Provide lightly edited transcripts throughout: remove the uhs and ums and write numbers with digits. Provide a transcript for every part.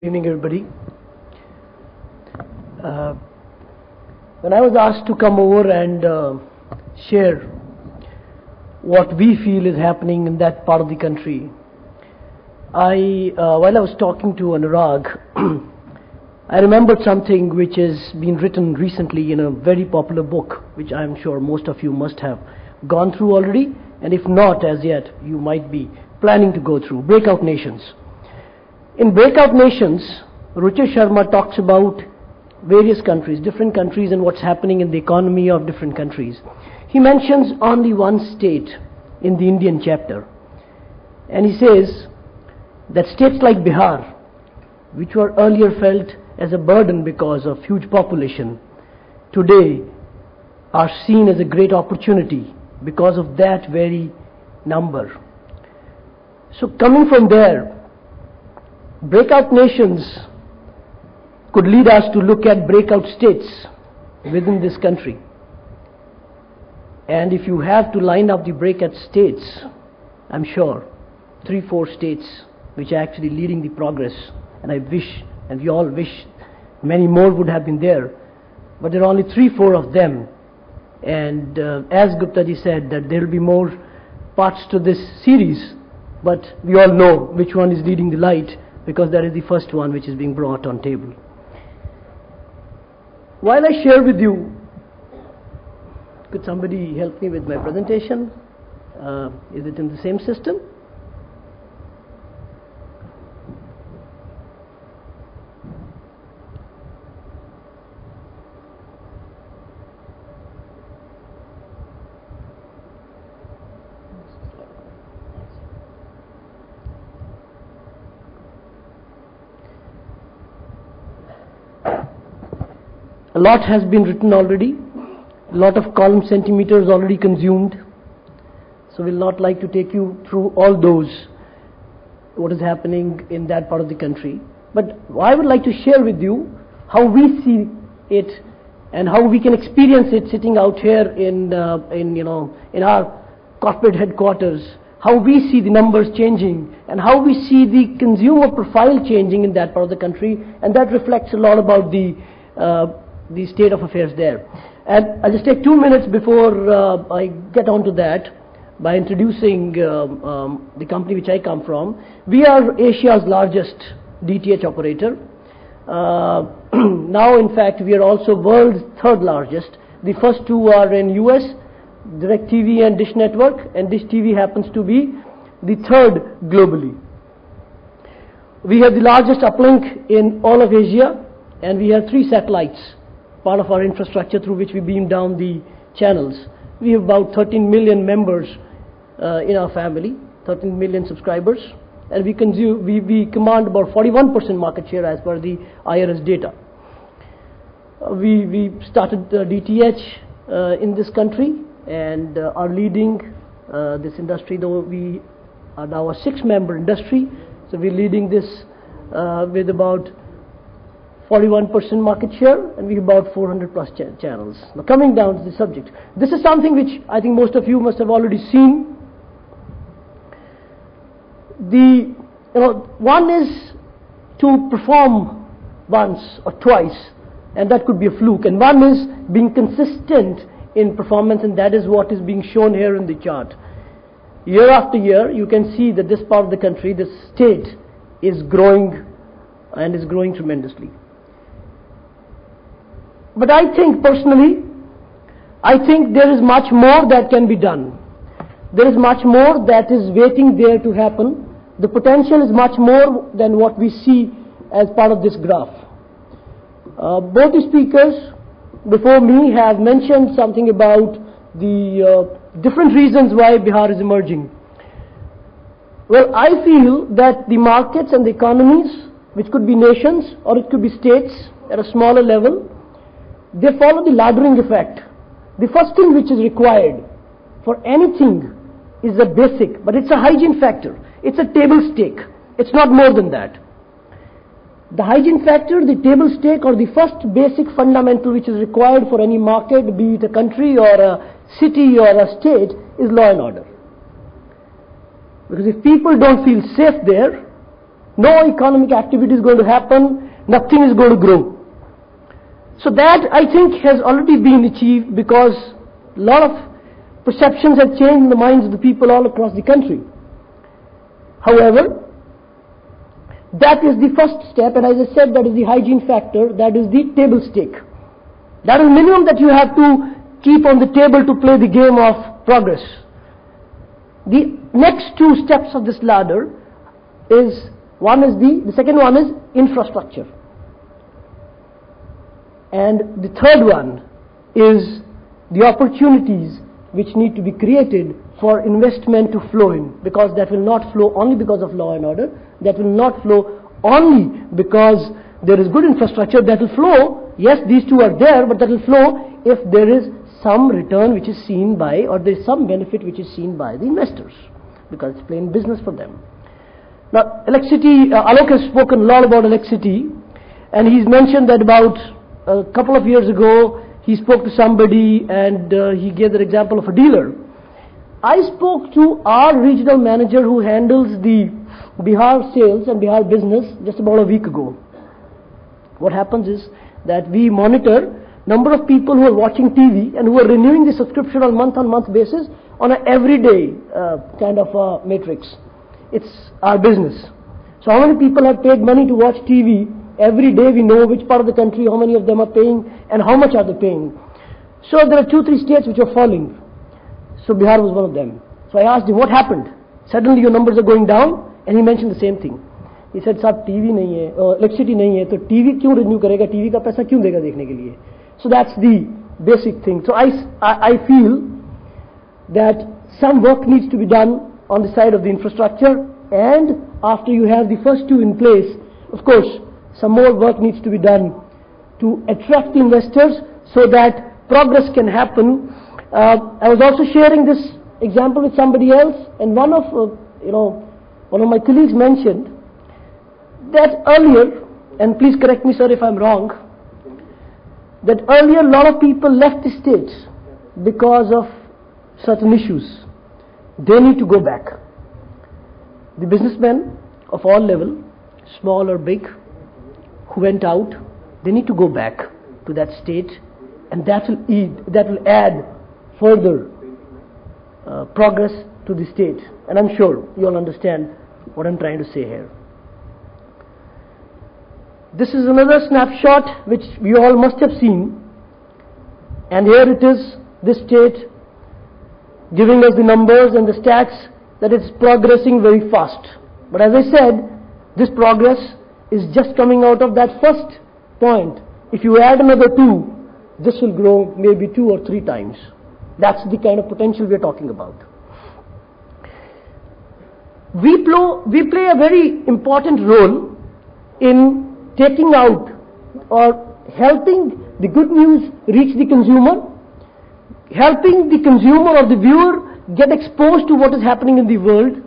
Good evening, everybody. When I was asked to come over and share what we feel is happening in that part of the country, while I was talking to Anurag, I remembered something which has been written recently in a very popular book, which I'm sure most of you must have gone through already, and if not as yet, you might be planning to go through, Breakout Nations. In Breakout Nations, Ruchir Sharma talks about various countries, different countries, and what's happening in the economy of different countries. He mentions only one state in the Indian chapter, and he says that states like Bihar, which were earlier felt as a burden because of huge population, today are seen as a great opportunity because of that very number. So coming from there, Breakout Nations could lead us to look at breakout states within this country. And if you have to line up the breakout states, I'm sure 3-4 states which are actually leading the progress, and I wish, and we all wish, many more would have been there, but there are only 3-4 of them. And as Guptaji said, that there will be more parts to this series, but we all know which one is leading the light, because that is the first one which is being brought on table. While I share with you, could somebody help me with my presentation? Is it in the same system? A lot has been written already, a lot of column centimeters already consumed, so we'll not like to take you through all those, what is happening in that part of the country. But I would like to share with you how we see it and how we can experience it sitting out here in our corporate headquarters, how we see the numbers changing and how we see the consumer profile changing in that part of the country, and that reflects a lot about the state of affairs there. And I'll just take 2 minutes before I get on to that by introducing the company which I come from. We are Asia's largest DTH operator. Now, in fact, we are also world's third largest. The first two are in US, DirecTV and Dish Network, and Dish TV happens to be the third globally. We have the largest uplink in all of Asia, and we have 3 satellites, part of our infrastructure through which we beam down the channels. We have about 13 million members in our family, 13 million subscribers, and we command about 41% market share as per the IRS data. We started DTH in this country and are leading this industry, though we are now a 6-member industry, so we're leading this with about 41% market share, and we have about 400 plus channels. Now, coming down to the subject, this is something which I think most of you must have already seen. One is to perform once or twice, and that could be a fluke, and one is being consistent in performance, and that is what is being shown here in the chart. Year after year, you can see that this part of the country, this state, is growing and is growing tremendously. But I think personally, there is much more that can be done. There is much more that is waiting there to happen. The potential is much more than what we see as part of this graph. Both the speakers before me have mentioned something about the different reasons why Bihar is emerging. Well, I feel that the markets and the economies, which could be nations or it could be states at a smaller level, they follow the laddering effect. The first thing which is required for anything is a basic, but it's a hygiene factor. It's a table stake. It's not more than that. The hygiene factor, the table stake, or the first basic fundamental which is required for any market, be it a country or a city or a state, is law and order. Because if people don't feel safe there, no economic activity is going to happen, nothing is going to grow. So that, I think, has already been achieved because a lot of perceptions have changed in the minds of the people all across the country. However, that is the first step, and as I said, that is the hygiene factor, that is the table stake. That is the minimum that you have to keep on the table to play the game of progress. The next two steps of this ladder is, the second one is infrastructure. And the third one is the opportunities which need to be created for investment to flow in, because that will not flow only because of law and order, that will not flow only because there is good infrastructure, that will flow, yes, these two are there, but that will flow if there is some return which is seen by, or there is some benefit which is seen by the investors, because it's plain business for them. Now, electricity, Alok has spoken a lot about electricity, and he's mentioned that about a couple of years ago, he spoke to somebody and he gave the example of a dealer. I spoke to our regional manager who handles the Bihar sales and Bihar business just about a week ago. What happens is that we monitor number of people who are watching TV and who are renewing the subscription on month-on-month basis on an everyday kind of a matrix. It's our business. So how many people have paid money to watch TV? Every day we know which part of the country, how many of them are paying and how much are they paying. So there are 2-3 states which are falling. So Bihar was one of them. So I asked him, what happened? Suddenly your numbers are going down, and he mentioned the same thing. He said, "Sab, TV nahi hai, electricity nahi hai, to TV kyun renew karega? TV ka paisa kyun dega dekhne ke liye?" So that's the basic thing. So I feel that some work needs to be done on the side of the infrastructure, and after you have the first two in place, of course, some more work needs to be done to attract the investors so that progress can happen. I was also sharing this example with somebody else, and one of my colleagues mentioned that earlier, and please correct me sir if I'm wrong, that earlier a lot of people left the states because of certain issues. They need to go back. The businessmen of all level, small or big, who went out, they need to go back to that state, and that will add further progress to the state. And I'm sure you all understand what I'm trying to say here. This is another snapshot which you all must have seen, and here it is, this state giving us the numbers and the stats that it's progressing very fast. But as I said, this progress is just coming out of that first point. If you add another 2, this will grow maybe 2 or 3 times. That's the kind of potential we are talking about. We play a very important role in taking out or helping the good news reach the consumer, helping the consumer or the viewer get exposed to what is happening in the world,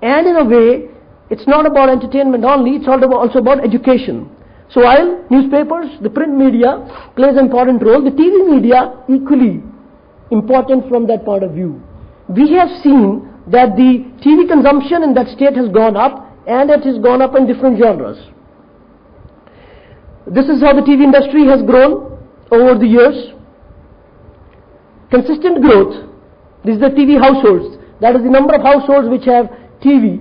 and in a way, it's not about entertainment only, it's also about education. So while newspapers, the print media plays an important role, the TV media equally important from that point of view. We have seen that the TV consumption in that state has gone up, and it has gone up in different genres. This is how the TV industry has grown over the years. Consistent growth. This is the TV households. That is the number of households which have TV.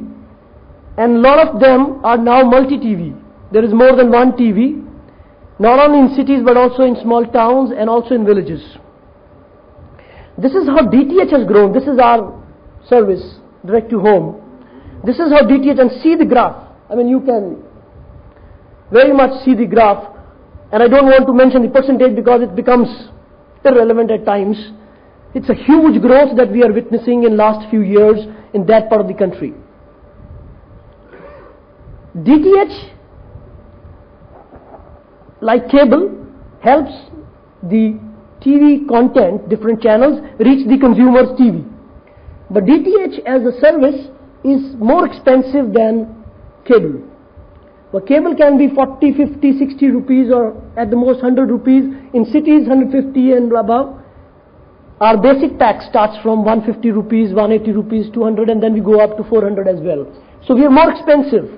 And a lot of them are now multi-TV. There is more than one TV, not only in cities but also in small towns and also in villages. This is how DTH has grown. This is our service, direct to home. This is how DTH, and see the graph. I mean, you can very much see the graph, and I don't want to mention the percentage because it becomes irrelevant at times. It's a huge growth that we are witnessing in last few years in that part of the country. DTH, like cable, helps the TV content, different channels, reach the consumer's TV. But DTH as a service is more expensive than cable. But cable can be 40, 50, 60 rupees or at the most 100 rupees. In cities 150 and above. Our basic pack starts from 150 rupees, 180 rupees, 200, and then we go up to 400 as well. So we are more expensive.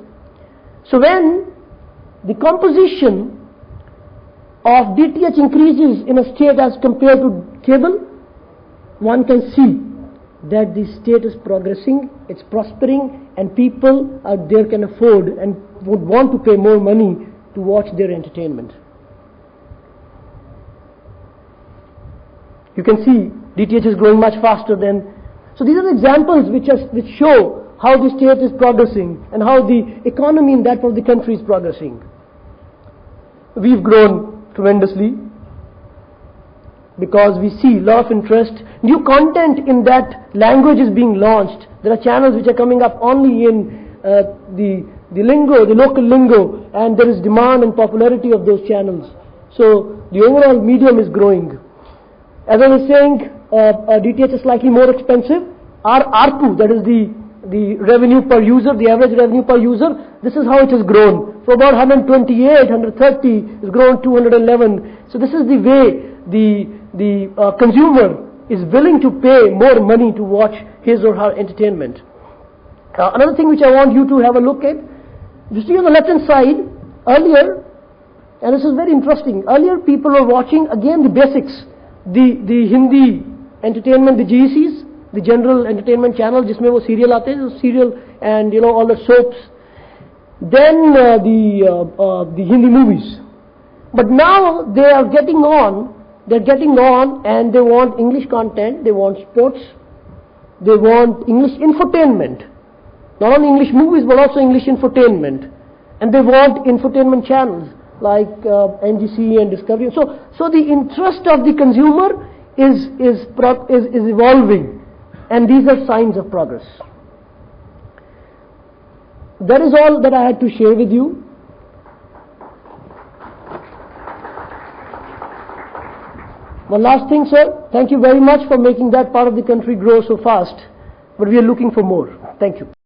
So when the composition of DTH increases in a state as compared to cable, one can see that the state is progressing, it's prospering, and people out there can afford and would want to pay more money to watch their entertainment. You can see DTH is growing much faster than. So these are examples which show how the state is progressing and how the economy in that part of the country is progressing. We've grown tremendously because we see a lot of interest. New content in that language is being launched. There are channels which are coming up only in the lingo, the local lingo, and there is demand and popularity of those channels. So the overall medium is growing. As I was saying, DTH is slightly more expensive. Our ARPU, that is the revenue per user, the average revenue per user, this is how it has grown. From about 128, 130, it's grown 211. So this is the way the consumer is willing to pay more money to watch his or her entertainment. Another thing which I want you to have a look at, you see on the left hand side, earlier, and this is very interesting, earlier people were watching again the basics, the Hindi entertainment, the GECs, the general entertainment channel, जिसमें वो serial आते हैं, serial and all the soaps. Then the Hindi movies. But now they are getting on. They're getting on, and they want English content. They want sports. They want English infotainment. Not only English movies, but also English infotainment. And they want infotainment channels like NGC and Discovery. So the interest of the consumer is evolving. And these are signs of progress. That is all that I had to share with you. One last thing, sir. Thank you very much for making that part of the country grow so fast. But we are looking for more. Thank you.